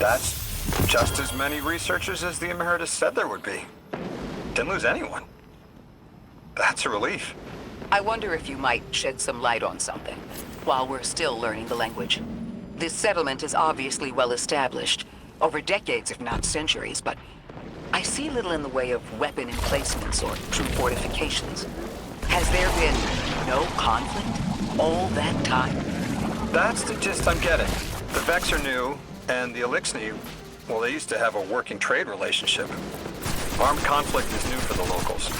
That's just as many researchers as the Emeritus said there would be. Didn't lose anyone. That's a relief. I wonder if you might shed some light on something, while we're still learning the language. This settlement is obviously well established, over decades if not centuries, but I see little in the way of weapon emplacements or true fortifications. Has there been no conflict all that time? That's the gist I'm getting. The Vex are new, and the Elixni, well, they used to have a working trade relationship. Armed conflict is new for the locals.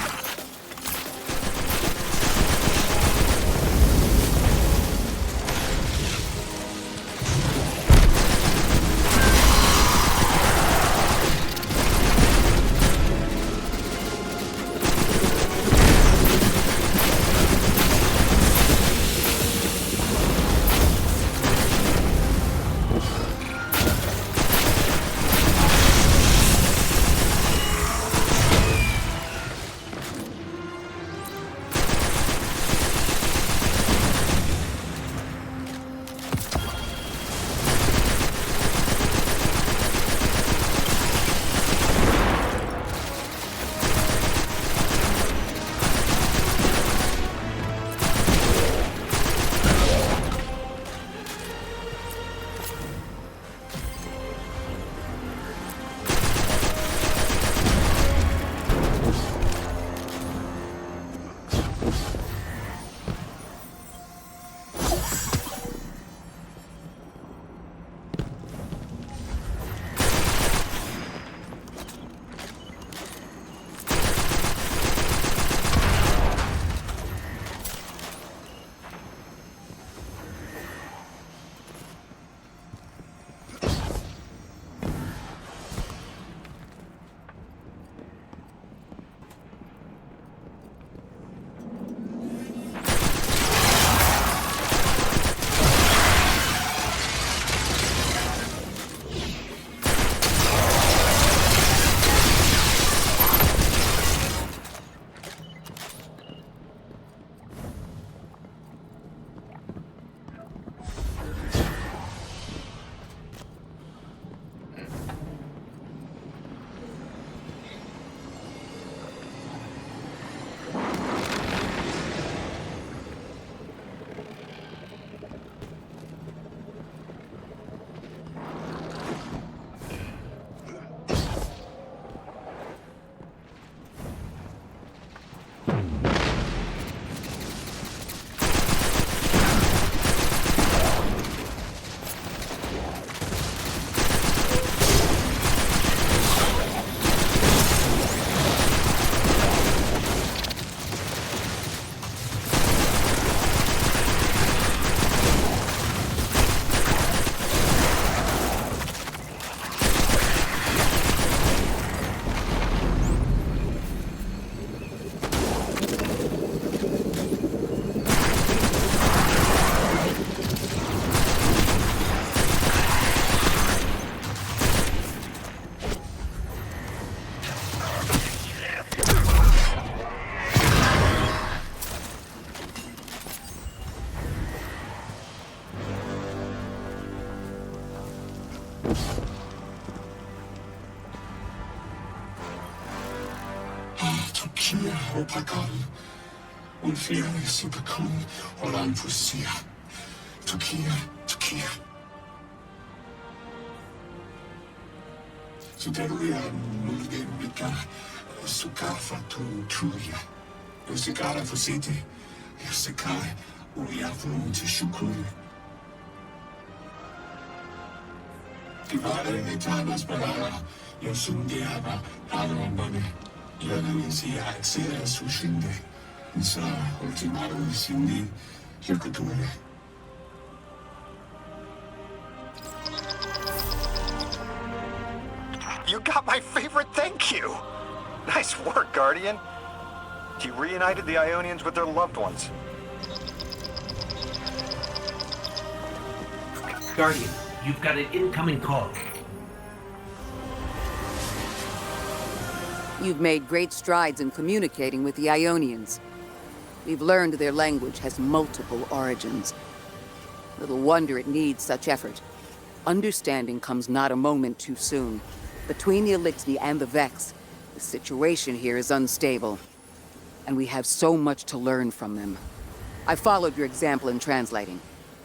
Turkiya Hopakal, Unfair Superkul, Olan Pusia, Turkiya. Suderuya Mulgemika, Sukafa Tuya, Usikara Fusiti, Yusikai, Uriafun to Shukuru. Divare Nitanas Balara, Yosundiaba, Alambane, Yanisia, Xera Sushinde, Nisa, Ultimaru Sindi, Yakuture. You got my favorite thank you! Nice work, Guardian. You reunited the Ionians with their loved ones. Guardian, you've got an incoming call. You've made great strides in communicating with the Ionians. We've learned their language has multiple origins. Little wonder it needs such effort. Understanding comes not a moment too soon. Between the Elixni and the Vex, the situation here is unstable. And we have so much to learn from them. I followed your example in translating.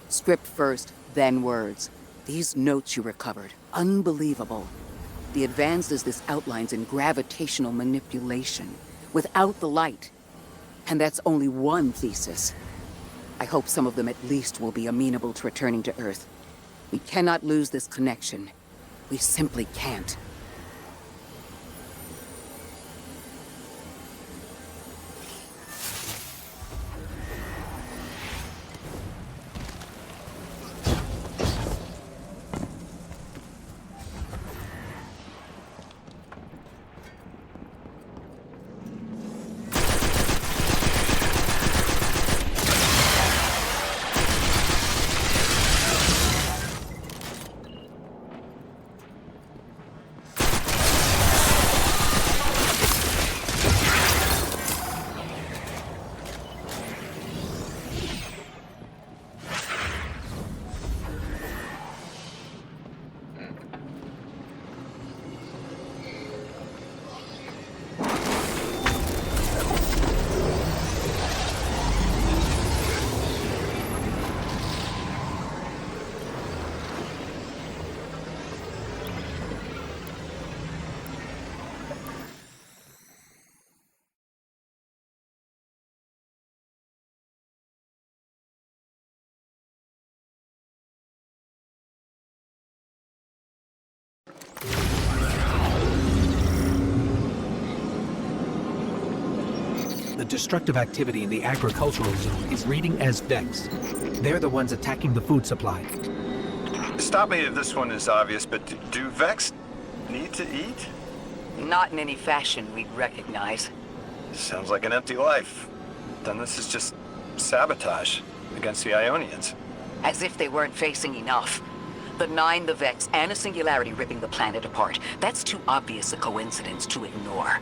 Script first, then words. These notes you recovered, unbelievable. The advances this outlines in gravitational manipulation, without the light. And that's only one thesis. I hope some of them at least will be amenable to returning to Earth. We cannot lose this connection. We simply can't. The destructive activity in the agricultural zone is reading as Vex. They're the ones attacking the food supply. Stop me if this one is obvious, but do Vex need to eat? Not in any fashion we'd recognize. Sounds like an empty life. Then this is just sabotage against the Ionians. As if they weren't facing enough. The Nine, the Vex, and a singularity ripping the planet apart. That's too obvious a coincidence to ignore.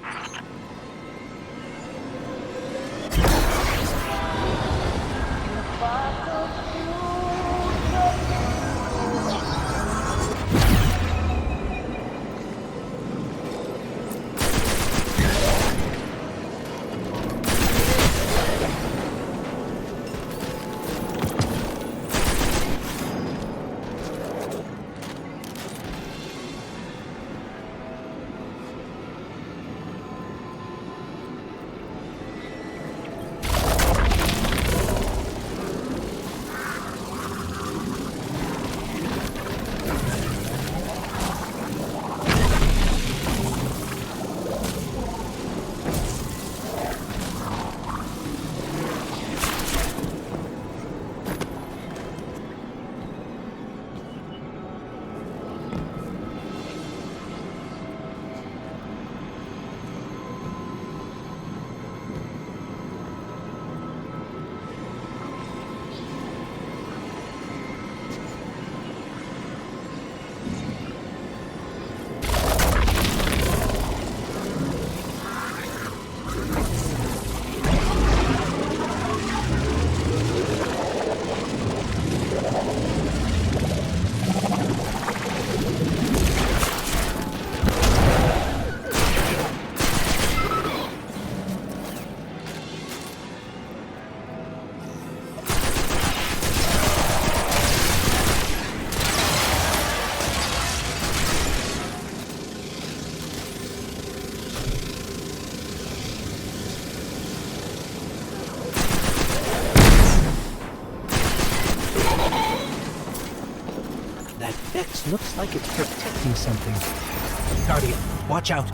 Vex looks like it's protecting something. Guardian, watch out.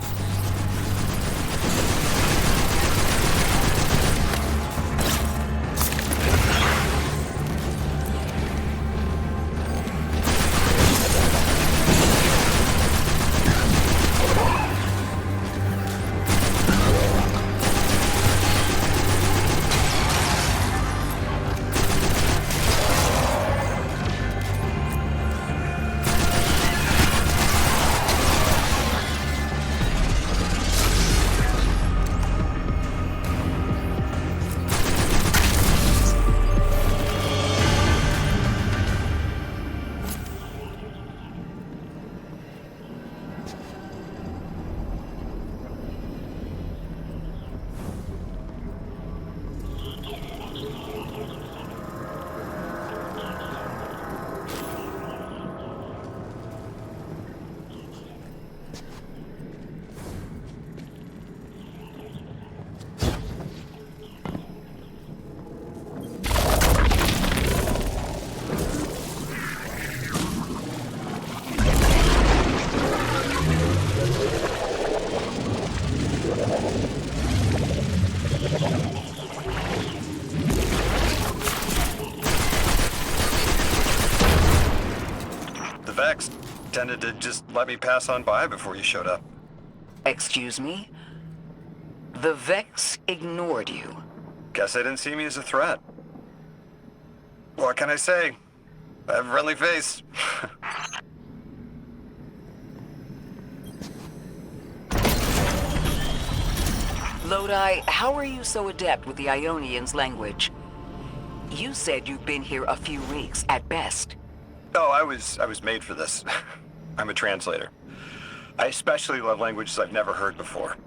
pretended to just let me pass on by before you showed up. Excuse me? The Vex ignored you. Guess they didn't see me as a threat. What can I say? I have a friendly face. Lodi, how are you so adept with the Ionian's language? You said you've been here a few weeks, at best. Oh, I was made for this. I'm a translator. I especially love languages I've never heard before.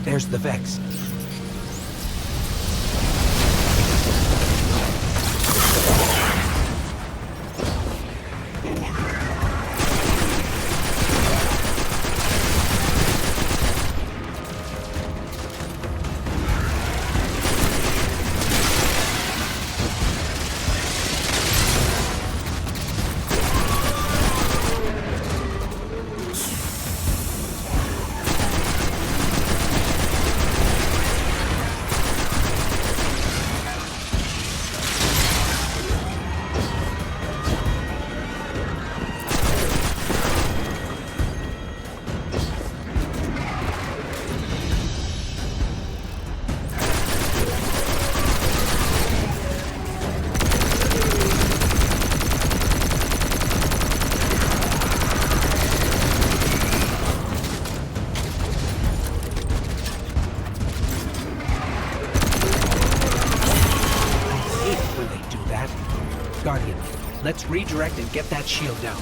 There's the Vex. Guardian, let's redirect and get that shield down.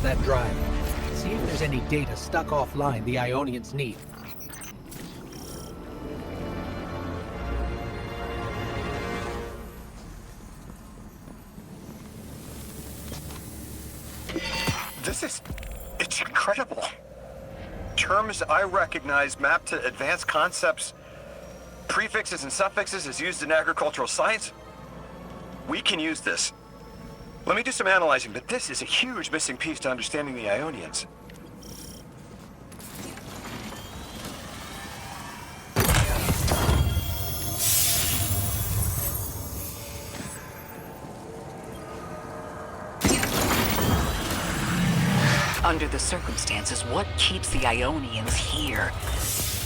that drive. See if there's any data stuck offline the Ionians need. It's incredible. Terms I recognize mapped to advanced concepts, prefixes and suffixes as used in agricultural science. We can use this. Let me do some analyzing, but this is a huge missing piece to understanding the Ionians. Under the circumstances, what keeps the Ionians here?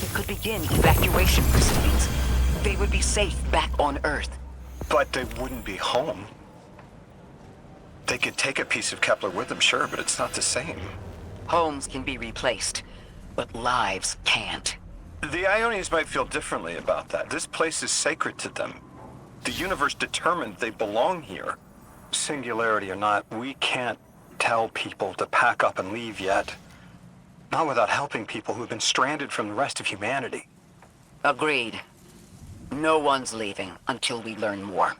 It could begin evacuation proceedings. They would be safe back on Earth. But they wouldn't be home. They could take a piece of Kepler with them, sure, but it's not the same. Homes can be replaced, but lives can't. The Ionians might feel differently about that. This place is sacred to them. The universe determined they belong here. Singularity or not, we can't tell people to pack up and leave yet. Not without helping people who've been stranded from the rest of humanity. Agreed. No one's leaving until we learn more.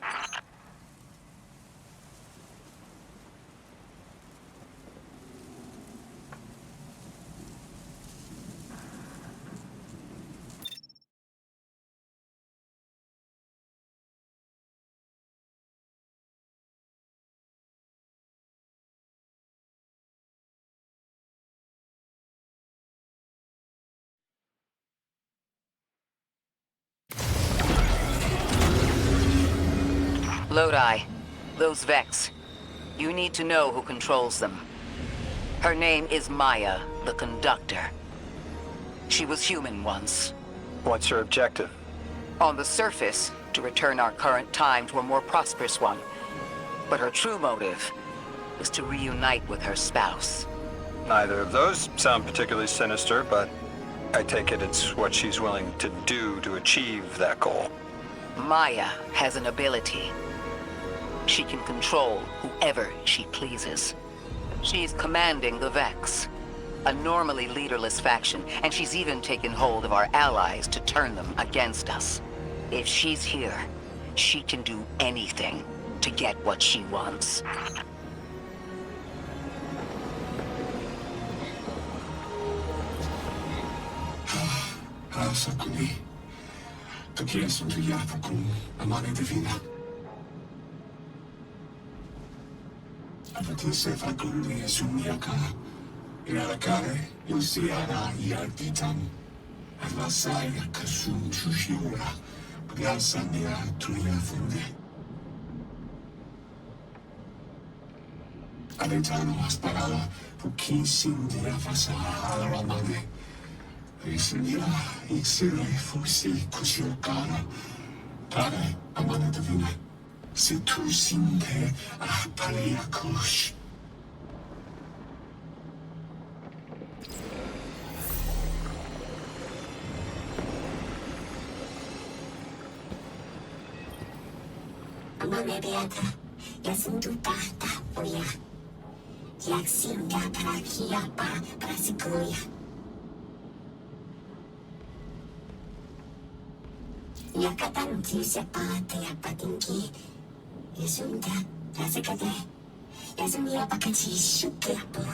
Lodi, those Vex. You need to know who controls them. Her name is Maya, the Conductor. She was human once. What's her objective? On the surface, to return our current time to a more prosperous one. But her true motive is to reunite with her spouse. Neither of those sound particularly sinister, but I take it it's what she's willing to do to achieve that goal. Maya has an ability. She can control whoever she pleases. She's commanding the Vex, a normally leaderless faction, and she's even taken hold of our allies to turn them against us. If she's here, she can do anything to get what she wants. Sakuni, Tokias und Yafakun, Amane Divina. Avatise Fakuni, Sumiaka, Irakare, Yusiana, Yartitan, Avasaya, Kasum, Shushiura, Piasania, Tuyafunde. Aletano, Asparala, Pukin Sindia, Fasala, Ramane. Isnira, Ixire, Fusi, Kushokara, Pare, Amana Divina, Situ Sinde, Apalea Kush. Amane Beata, Yasunduta, Taporia, Yaxinda, Parakiapa, Parasikuria. Yakatanti sepate yapatinki, Yasunda, Yazakade, Yazumia Pakachi Shukapo,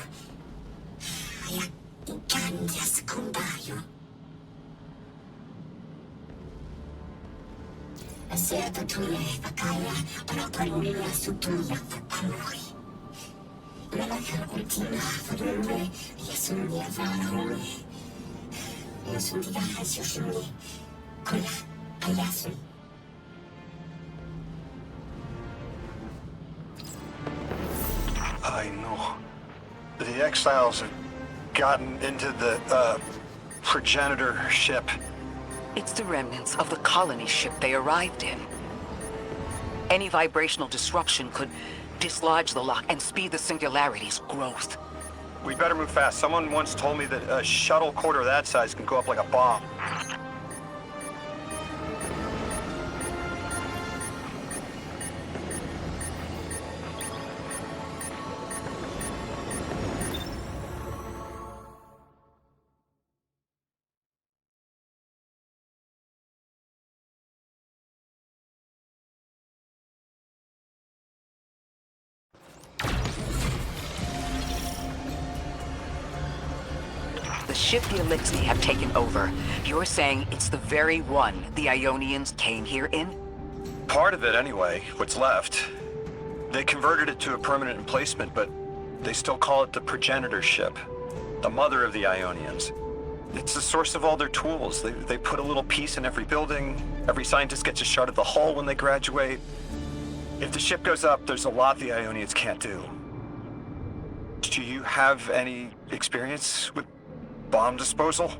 Yakan Yaskundayo. A certa tule, Pakaya, Parapaluria Sutuya Fakuri. Melaka Ultima, Fadure, Yasunia Vanhuri, Yasunia Hasushuni, Kula. I know. The exiles have gotten into the, progenitor ship. It's the remnants of the colony ship they arrived in. Any vibrational disruption could dislodge the lock and speed the singularity's growth. We better move fast. Someone once told me that a shuttle quarter that size can go up like a bomb. ship the Elixir have taken over, you're saying it's the very one the Ionians came here in? Part of it anyway, what's left. They converted it to a permanent emplacement, but they still call it the progenitor ship. The mother of the Ionians. It's the source of all their tools. They put a little piece in every building. Every scientist gets a shot at the hull when they graduate. If the ship goes up, there's a lot the Ionians can't do. Do you have any experience with bomb disposal?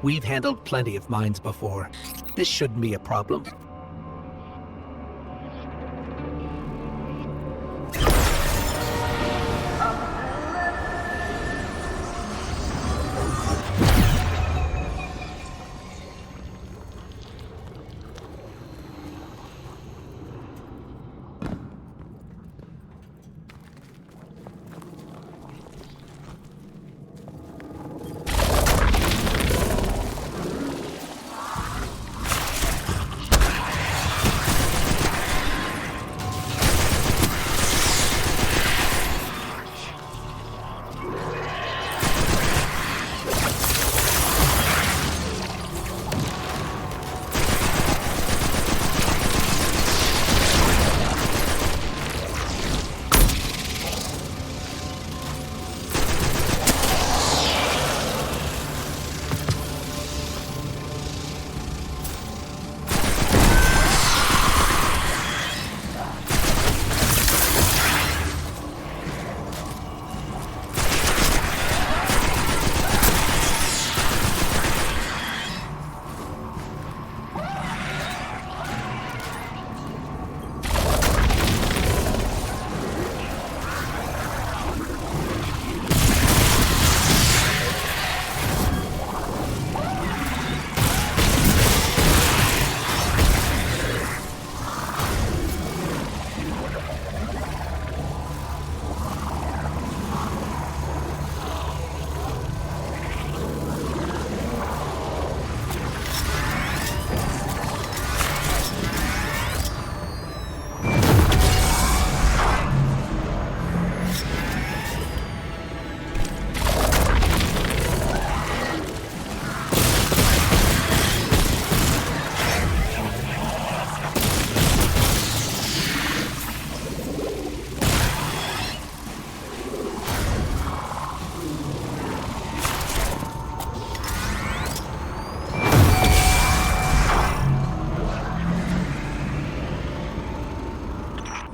We've handled plenty of mines before. This shouldn't be a problem.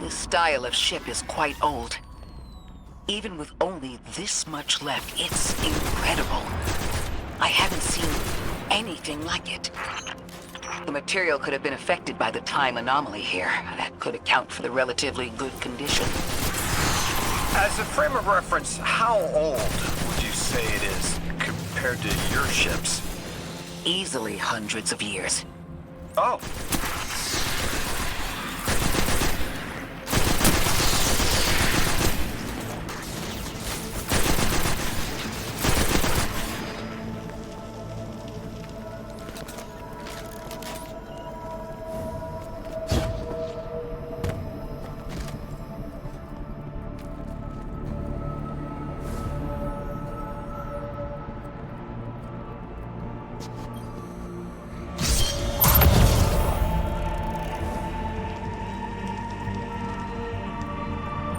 Style of ship is quite old. Even with only this much left, it's incredible. I haven't seen anything like it. The material could have been affected by the time anomaly here. That could account for the relatively good condition. As a frame of reference, how old would you say it is compared to your ships? Easily hundreds of years. Oh.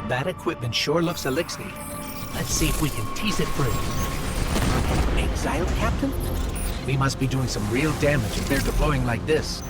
That equipment sure looks elixir. Let's see if we can tease it free. Exiled, Captain? We must be doing some real damage if they're deploying like this.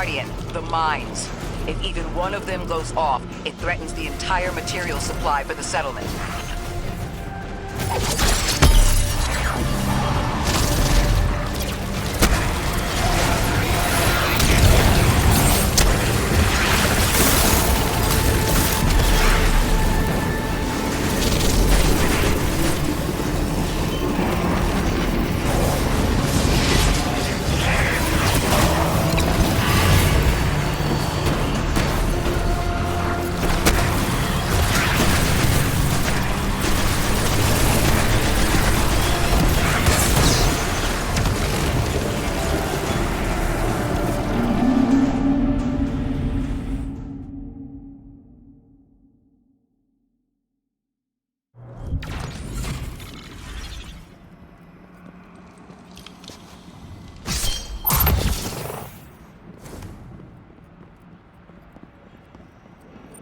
Guardian, the mines. If even one of them goes off, it threatens the entire material supply for the settlement.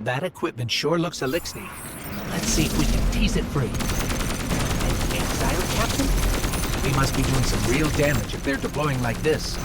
That equipment sure looks elixir. Let's see if we can tease it free. An exile captain? We must be doing some real damage if they're deploying like this.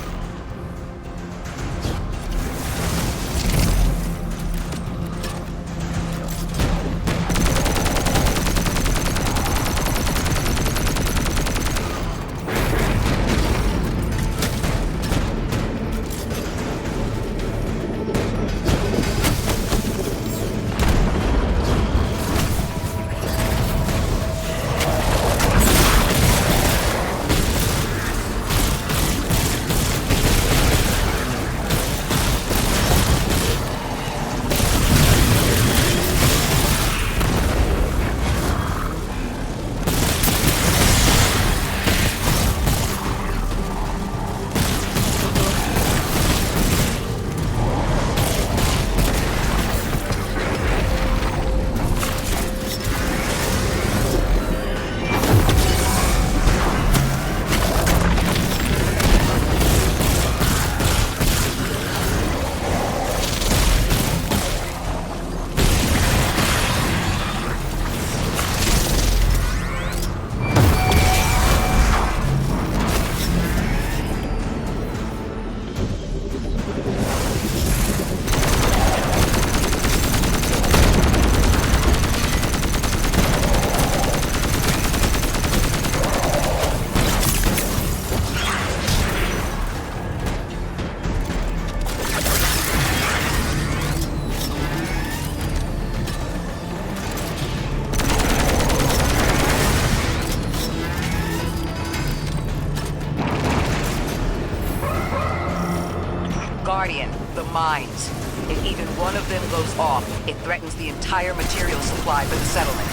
Guardian, the mines. If even one of them goes off, it threatens the entire material supply for the settlement.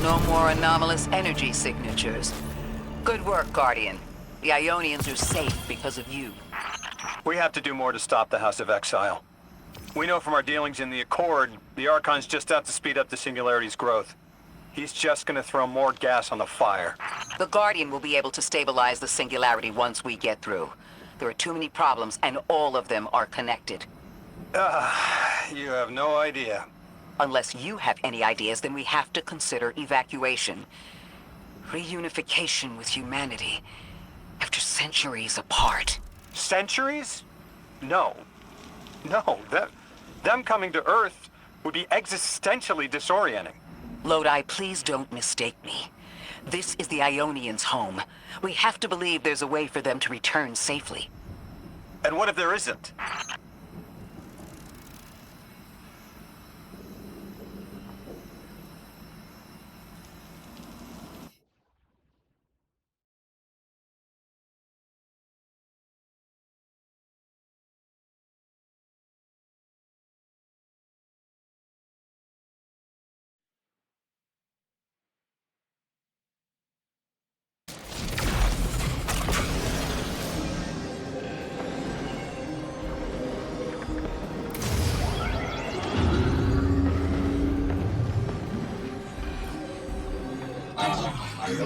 No more anomalous energy signatures. Good work, Guardian. The Ionians are safe because of you. We have to do more to stop the House of Exile. We know from our dealings in the Accord, the Archon's just out to speed up the Singularity's growth. He's just gonna throw more gas on the fire. The Guardian will be able to stabilize the Singularity once we get through. There are too many problems, and all of them are connected. You have no idea. Unless you have any ideas, then we have to consider evacuation. Reunification with humanity. After centuries apart. Centuries? No. No, them coming to Earth would be existentially disorienting. Lodi, please don't mistake me. This is the Ionians' home. We have to believe there's a way for them to return safely. And what if there isn't?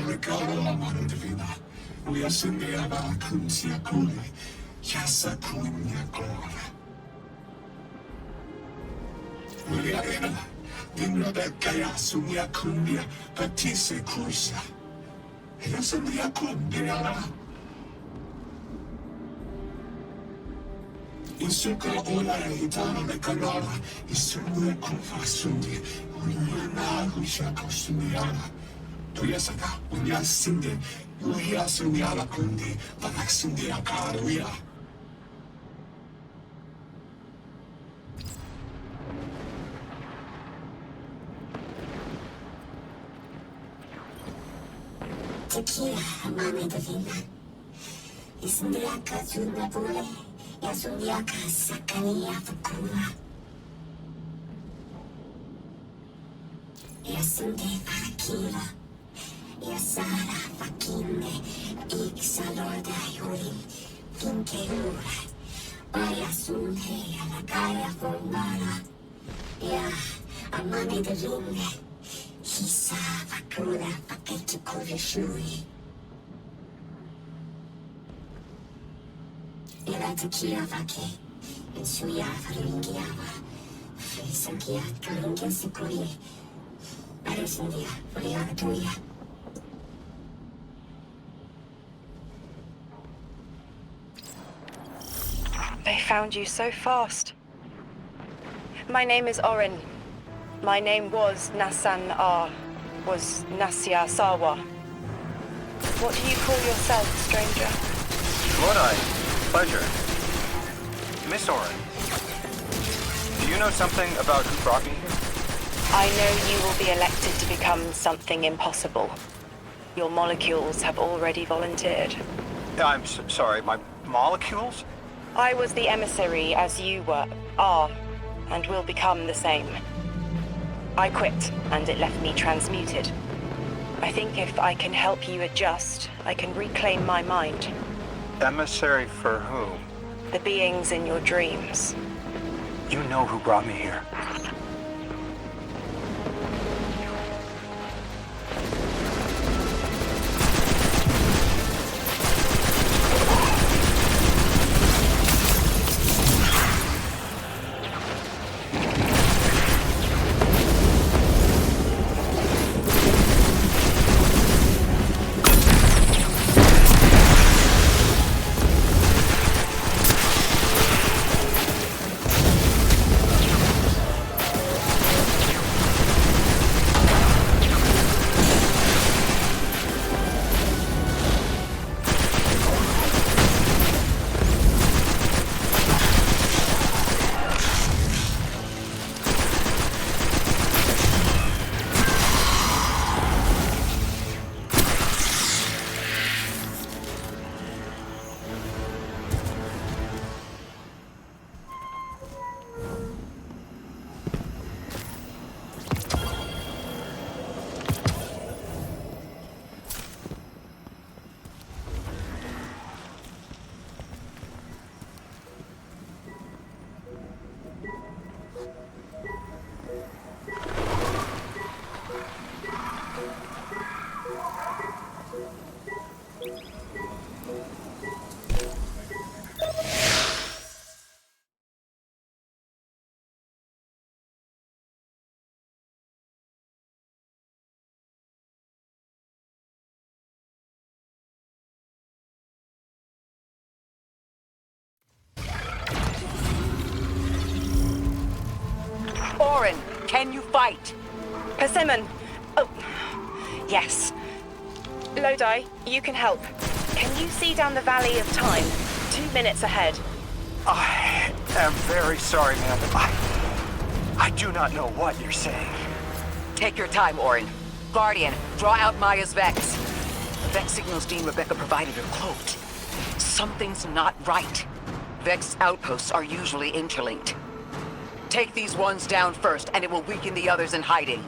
Regalo la mano divina, we ascendiamo con sia cui, chiassa con mia gloria. We arena, dimla del gaia su mia cumbia, patisse cuisa. E ascendia cumbia. In circolo ora itano le calora, e sumue con fasundi, una lucia costumiana. Tuya saga, unya sinde, uya sunya la kundi, panak sinde akaruya. Tequila, mami divina. Isndiaka zunda bule, yasundiaka sakania fukura. Yasundi akira. Yasara fakinde, iksalorda yuri, finke ura. Bayasunde alagaya formara. Ya, amani divine. Chissà fakura paketu kurishui. Era tequila vake, insuya faringiava. Frisangia karingia sikuri. Arisandia, friagatuya. They found you so fast. My name is Orin. My name was Nasan R. Was Nasya Sawa. What do you call yourself, stranger? Lodi, pleasure. Miss Orin, do you know something about who brought me here? I know you will be elected to become something impossible. Your molecules have already volunteered. I'm sorry, my molecules? I was the emissary as you are, and will become the same. I quit, and it left me transmuted. I think if I can help you adjust, I can reclaim my mind. Emissary for whom? The beings in your dreams. You know who brought me here. Orin, can you fight? Persimmon! Oh, yes. Lodi, you can help. Can you see down the Valley of Time? 2 minutes ahead. I am very sorry, ma'am, but I do not know what you're saying. Take your time, Orin. Guardian, draw out Maya's Vex. Vex signals Dean Rebecca provided are cloaked. Something's not right. Vex outposts are usually interlinked. Take these ones down first, and it will weaken the others in hiding.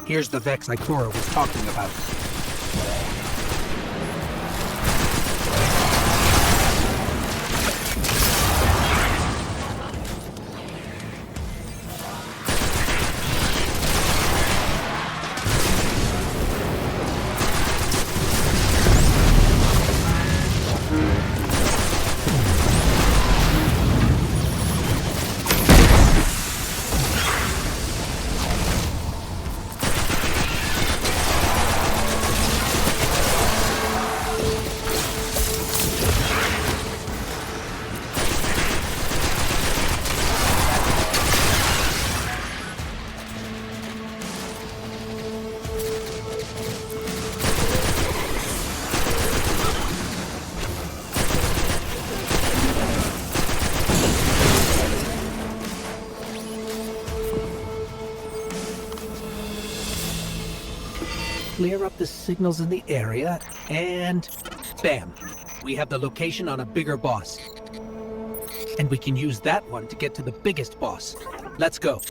Here's the Vex Ikora was talking about. Clear up the signals in the area, and bam! We have the location on a bigger boss. And we can use that one to get to the biggest boss. Let's go.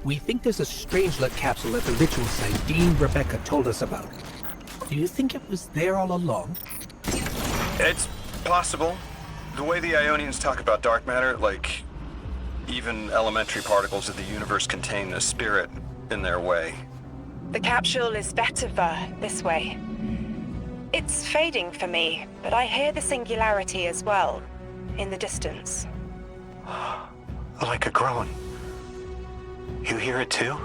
We think there's a Strangelet capsule at the ritual site Dean Rebecca told us about. Do you think it was there all along? It's possible. The way the Ionians talk about dark matter, like even elementary particles of the universe contain a spirit in their way. The capsule is vetiver this way. It's fading for me, but I hear the singularity as well, in the distance. Like a groan. You hear it too?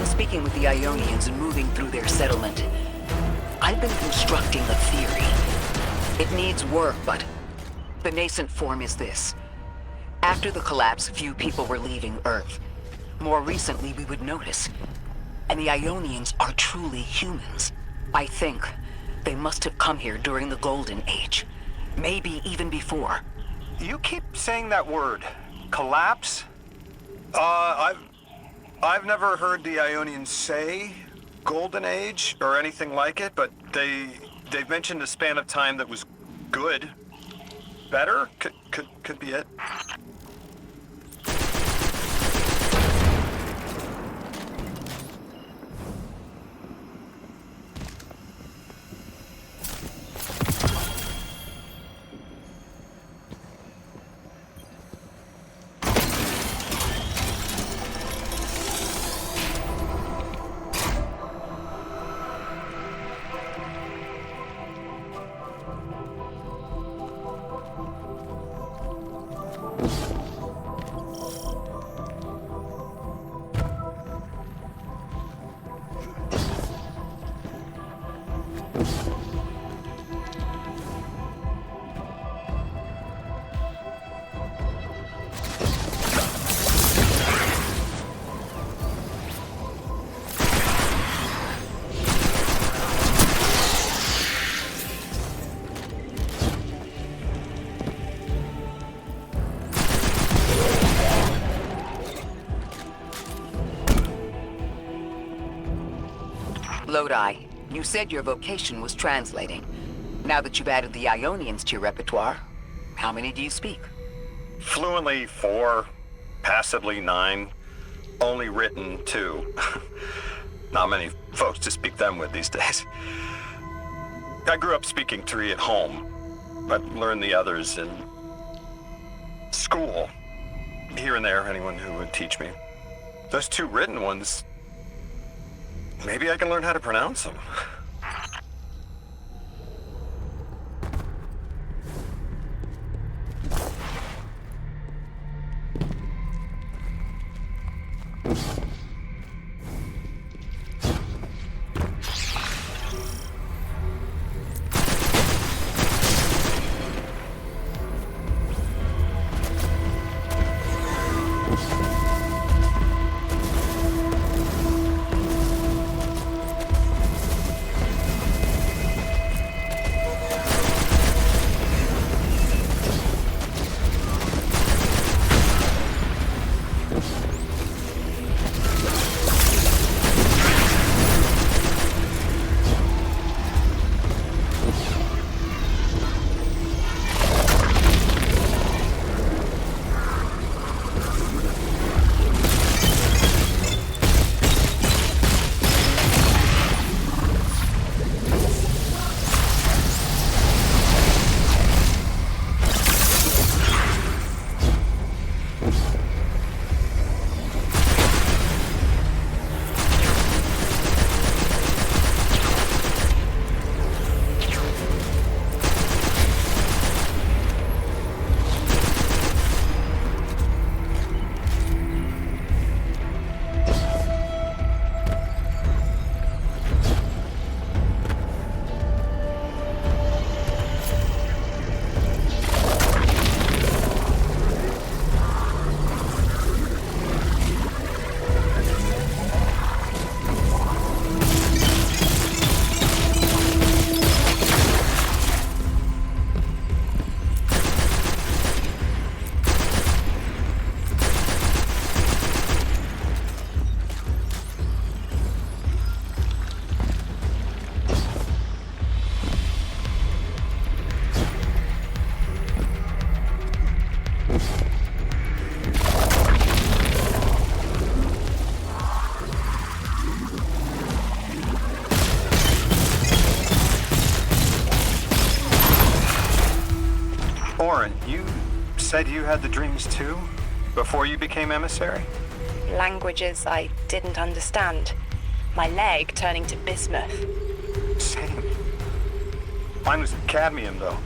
Speaking with the Ionians and moving through their settlement, I've been constructing a theory. It needs work, but the nascent form is this. After the collapse, few people were leaving Earth. More recently, we would notice. And the Ionians are truly humans. I think they must have come here during the Golden Age. Maybe even before. You keep saying that word. Collapse? I've never heard the Ionians say Golden Age or anything like it, but they've mentioned a span of time that was good. Better? Could be it. Lodi, you said your vocation was translating. Now that you've added the Ionians to your repertoire, how many do you speak? Fluently 4, passively 9, only written 2. Not many folks to speak them with these days. I grew up speaking 3 at home. I've learned the others in school. Here and there, anyone who would teach me. Those 2 written ones, maybe I can learn how to pronounce them. Oren, you said you had the dreams too? Before you became emissary? Languages I didn't understand. My leg turning to bismuth. Same. Mine was cadmium, though.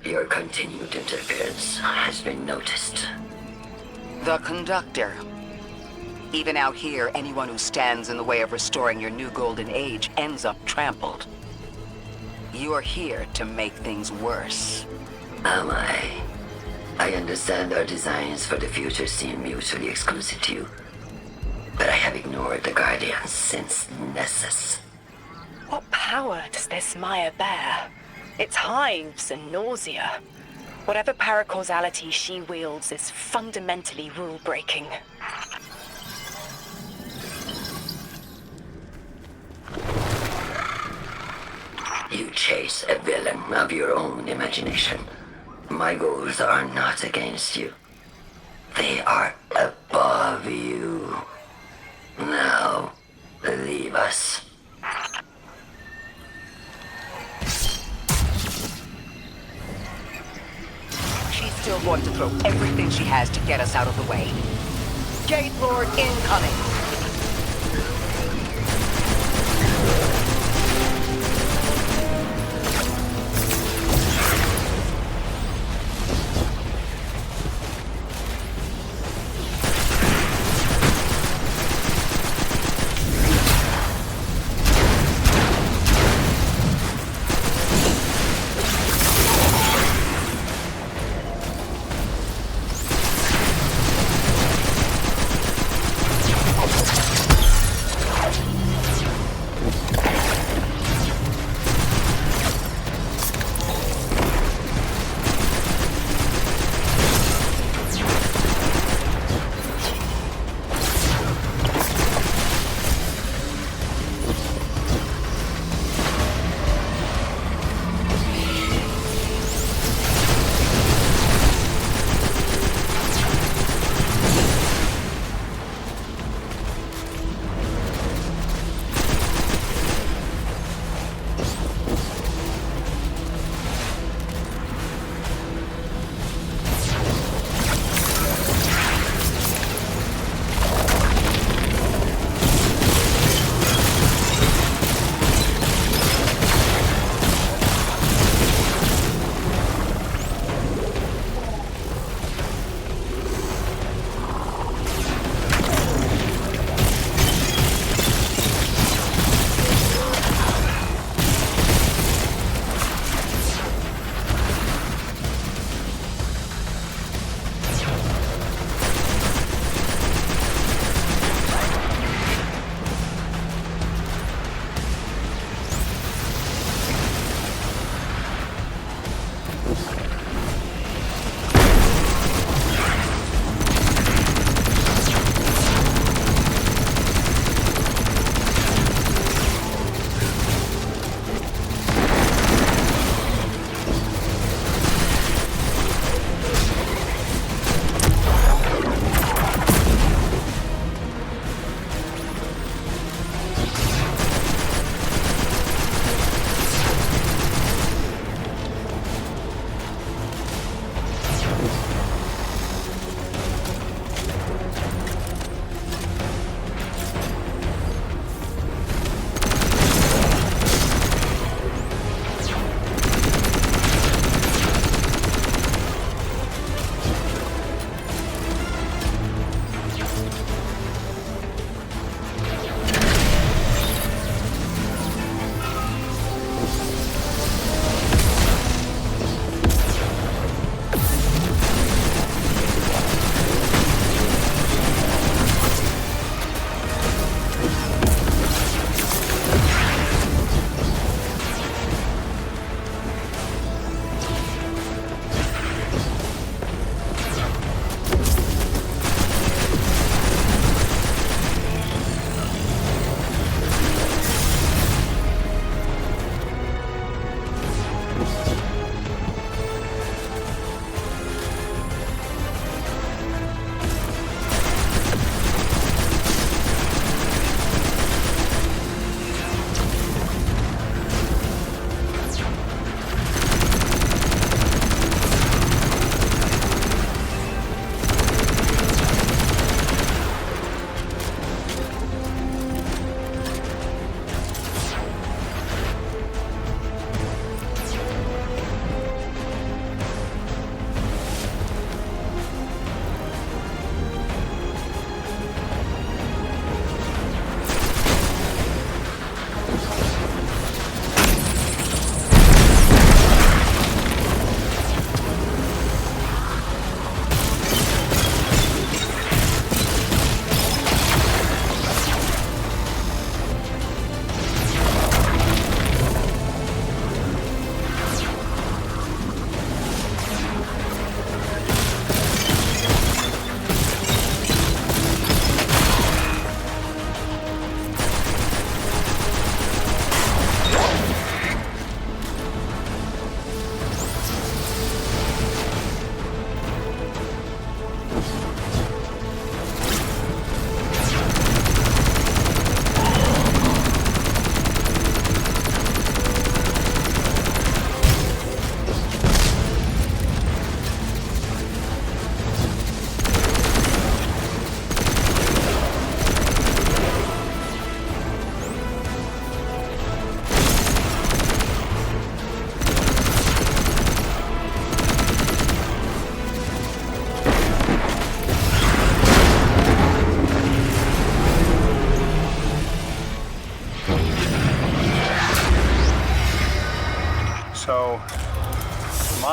Your continued interference has been noticed. The conductor. Even out here, anyone who stands in the way of restoring your new golden age ends up trampled. You're here to make things worse. Am I? I understand our designs for the future seem mutually exclusive to you, but I have ignored the Guardians since Nessus. What power does this Maya bear? It's hives and nausea. Whatever paracausality she wields is fundamentally rule-breaking. You chase a villain of your own imagination. My goals are not against you. They are above you. Now, leave us. She's still going to throw everything she has to get us out of the way. Gate Lord incoming!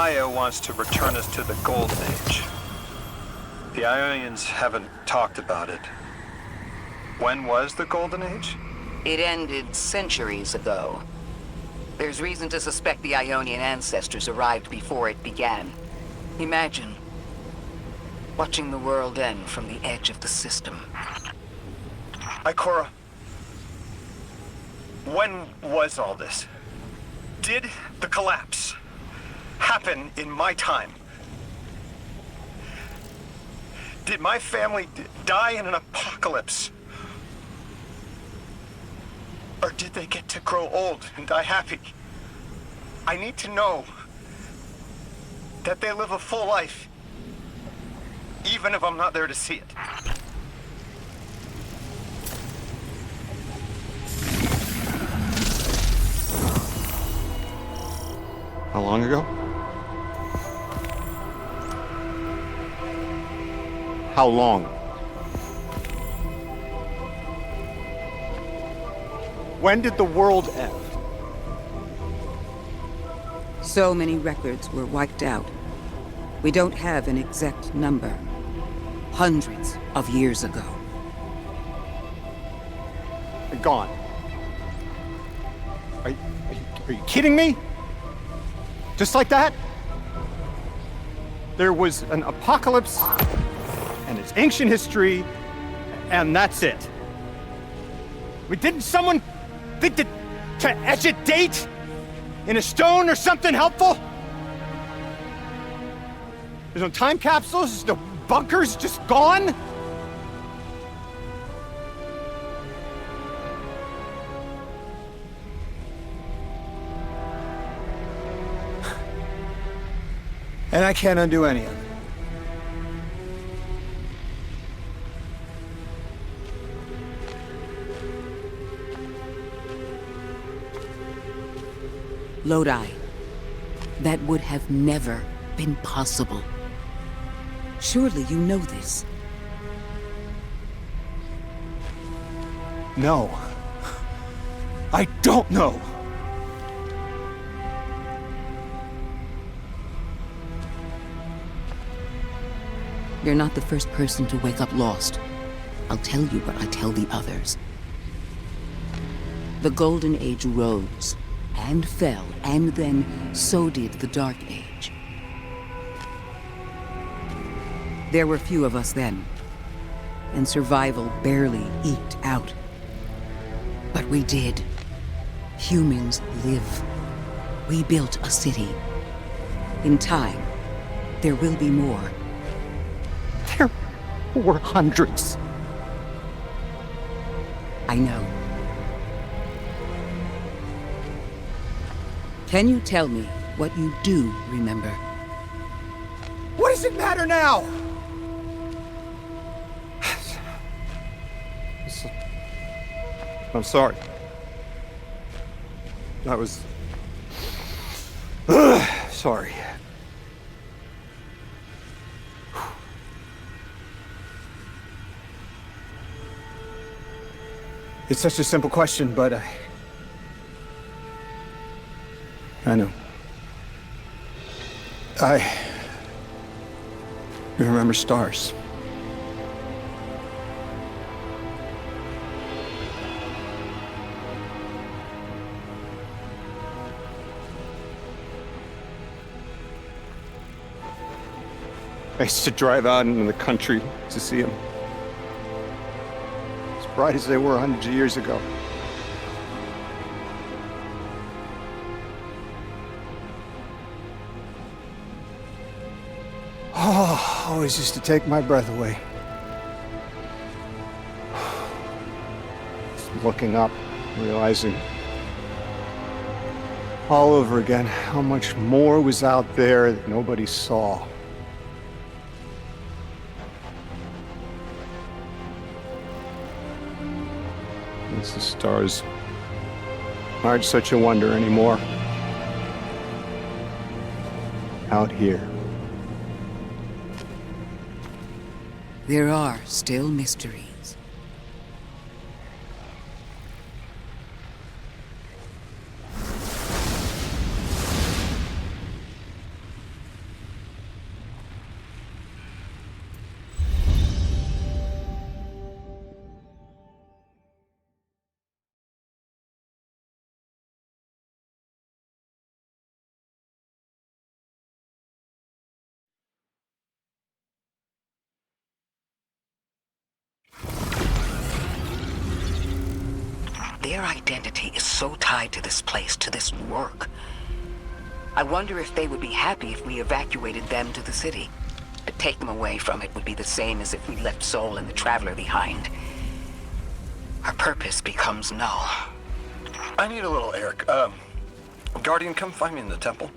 Maya wants to return us to the Golden Age. The Ionians haven't talked about it. When was the Golden Age? It ended centuries ago. There's reason to suspect the Ionian ancestors arrived before it began. Imagine watching the world end from the edge of the system. Ikora, when was all this? Did the collapse happen in my time? Did my family die in an apocalypse? Or did they get to grow old and die happy? I need to know that they live a full life, even if I'm not there to see it. How long ago? How long? When did the world end? So many records were wiped out. We don't have an exact number. Hundreds of years ago. Gone. Are you kidding me? Just like that? There was an apocalypse, and it's ancient history, and that's it. Didn't someone think that to etch a date in a stone or something helpful? There's no time capsules, no bunkers, just gone? And I can't undo any of it. Lodi. That would have never been possible. Surely you know this. No. I don't know. You're not the first person to wake up lost. I'll tell you what I tell the others. The Golden Age rose, and fell, and then so did the Dark Age. There were few of us then, and survival barely eked out. But we did. Humans live. We built a city. In time, there will be more. There were hundreds. I know. Can you tell me what you do remember? What does it matter now? I'm sorry. I was... sorry. It's such a simple question, but I know. I remember stars. I used to drive out into the country to see them. As bright as they were hundreds of years ago. Oh, always used to take my breath away. Just looking up, realizing all over again how much more was out there that nobody saw. As the stars aren't such a wonder anymore. Out here. There are still mysteries. their identity is so tied to this place, to this work. I wonder if they would be happy if we evacuated them to the city. To take them away from it would be the same as if we left Soul and the Traveler behind. Our purpose becomes null. I need a little air. Guardian, come find me in the temple.